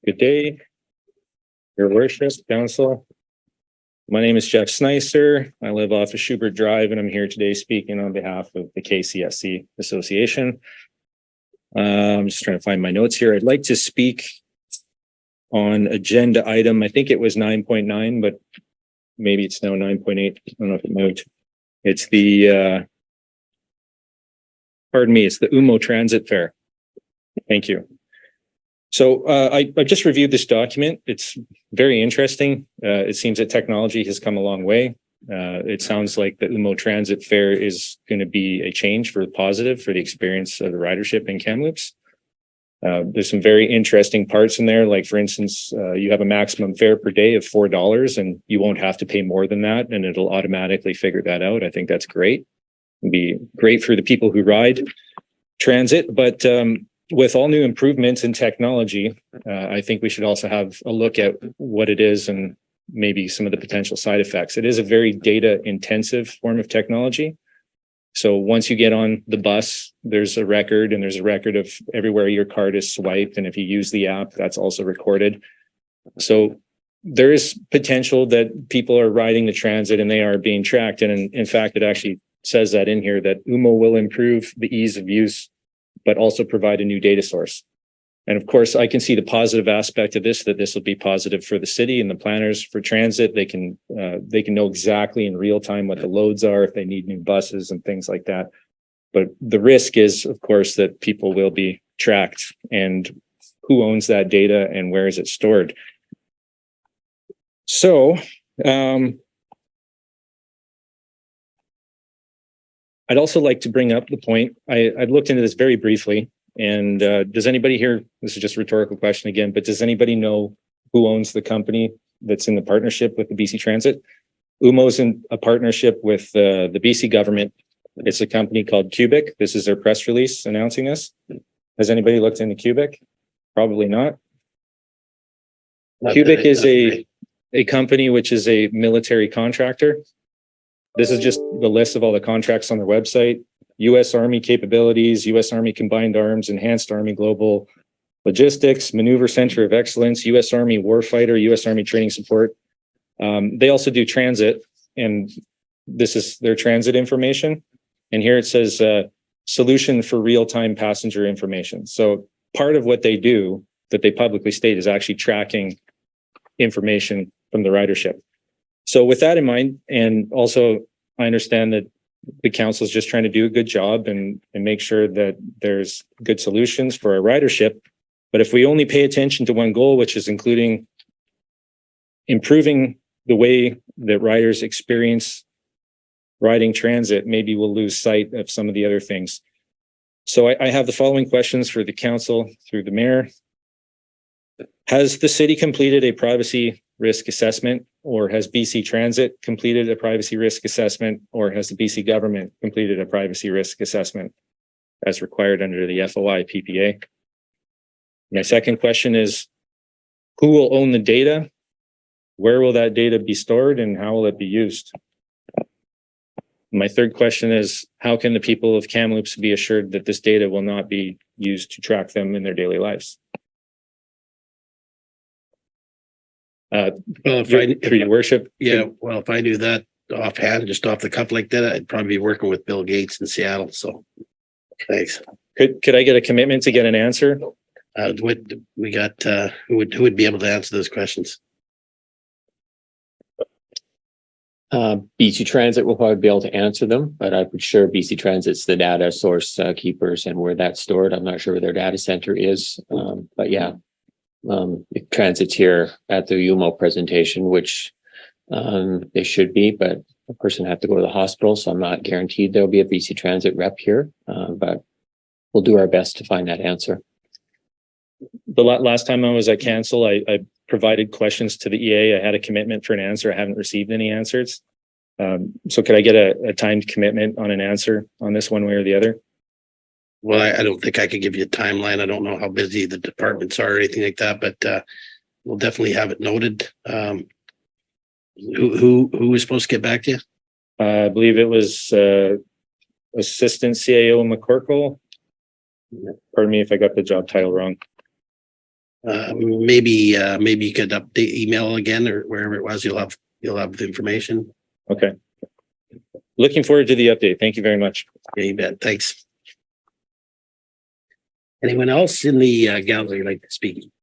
Good day, Your Worship, Council. My name is Jeff Snicer. I live off of Schubert Drive, and I'm here today speaking on behalf of the KCSC Association. I'm just trying to find my notes here. I'd like to speak on agenda item. I think it was 9.9, but maybe it's now 9.8. I don't know if it moved. It's the, it's the UMO Transit Fare. Thank you. So I just reviewed this document. It's very interesting. It seems that technology has come a long way. It sounds like the UMO Transit Fare is going to be a change for the positive for the experience of the ridership in Kamloops. There's some very interesting parts in there. Like, for instance, you have a maximum fare per day of $4 and you won't have to pay more than that, and it'll automatically figure that out. I think that's great. It'd be great for the people who ride transit, but with all new improvements in technology, I think we should also have a look at what it is and maybe some of the potential side effects. It is a very data intensive form of technology. So once you get on the bus, there's a record, and there's a record of everywhere your card is swiped. And if you use the app, that's also recorded. So there is potential that people are riding the transit and they are being tracked. And in fact, it actually says that in here, that UMO will improve the ease of use, but also provide a new data source. And of course, I can see the positive aspect of this, that this will be positive for the city and the planners for transit. They can know exactly in real time what the loads are, if they need new buses and things like that. But the risk is, of course, that people will be tracked, and who owns that data and where is it stored? So, I'd also like to bring up the point. I've looked into this very briefly, and does anybody here, this is just a rhetorical question again, but does anybody know who owns the company that's in the partnership with the BC Transit? UMO's in a partnership with the BC government. It's a company called Cubic. This is their press release announcing this. Has anybody looked into Cubic? Probably not. Cubic is a company which is a military contractor. This is just the list of all the contracts on their website. U.S. Army capabilities, U.S. Army Combined Arms, Enhanced Army Global Logistics, Maneuver Center of Excellence, U.S. Army Warfighter, U.S. Army Training Support. They also do transit, and this is their transit information. And here it says solution for real-time passenger information. So part of what they do that they publicly state is actually tracking information from the ridership. So with that in mind, and also I understand that the council is just trying to do a good job and make sure that there's good solutions for our ridership. But if we only pay attention to one goal, which is including improving the way that riders experience riding transit, maybe we'll lose sight of some of the other things. So I have the following questions for the council through the mayor. Has the city completed a privacy risk assessment, or has BC Transit completed a privacy risk assessment, or has the BC government completed a privacy risk assessment as required under the FOI PPA? My second question is, who will own the data? Where will that data be stored, and how will it be used? My third question is, how can the people of Kamloops be assured that this data will not be used to track them in their daily lives? Through your worship. Yeah, well, if I knew that offhand, just off the cuff like that, I'd probably be working with Bill Gates in Seattle. So thanks. Could I get a commitment to get an answer? We got who would be able to answer those questions? BC Transit will probably be able to answer them, but I'm sure BC Transit's the data source keepers and where that's stored. I'm not sure where their data center is, but yeah. Transit's here at the UMO presentation, which they should be, but a person have to go to the hospital, so I'm not guaranteed there'll be a BC Transit rep here, but we'll do our best to find that answer. The last time I was at council, I provided questions to the EA. I had a commitment for an answer. I haven't received any answers. So could I get a timed commitment on an answer on this one way or the other? Well, I don't think I could give you a timeline. I don't know how busy the departments are or anything like that, but we'll definitely have it noted. Who was supposed to get back to you? I believe it was Assistant CAO McCorkle. Pardon me if I got the job title wrong. Maybe you could update email again or wherever it was, you'll have the information. Okay. Looking forward to the update. Thank you very much. Yeah, you bet. Thanks. Anyone else in the gallery like to speak?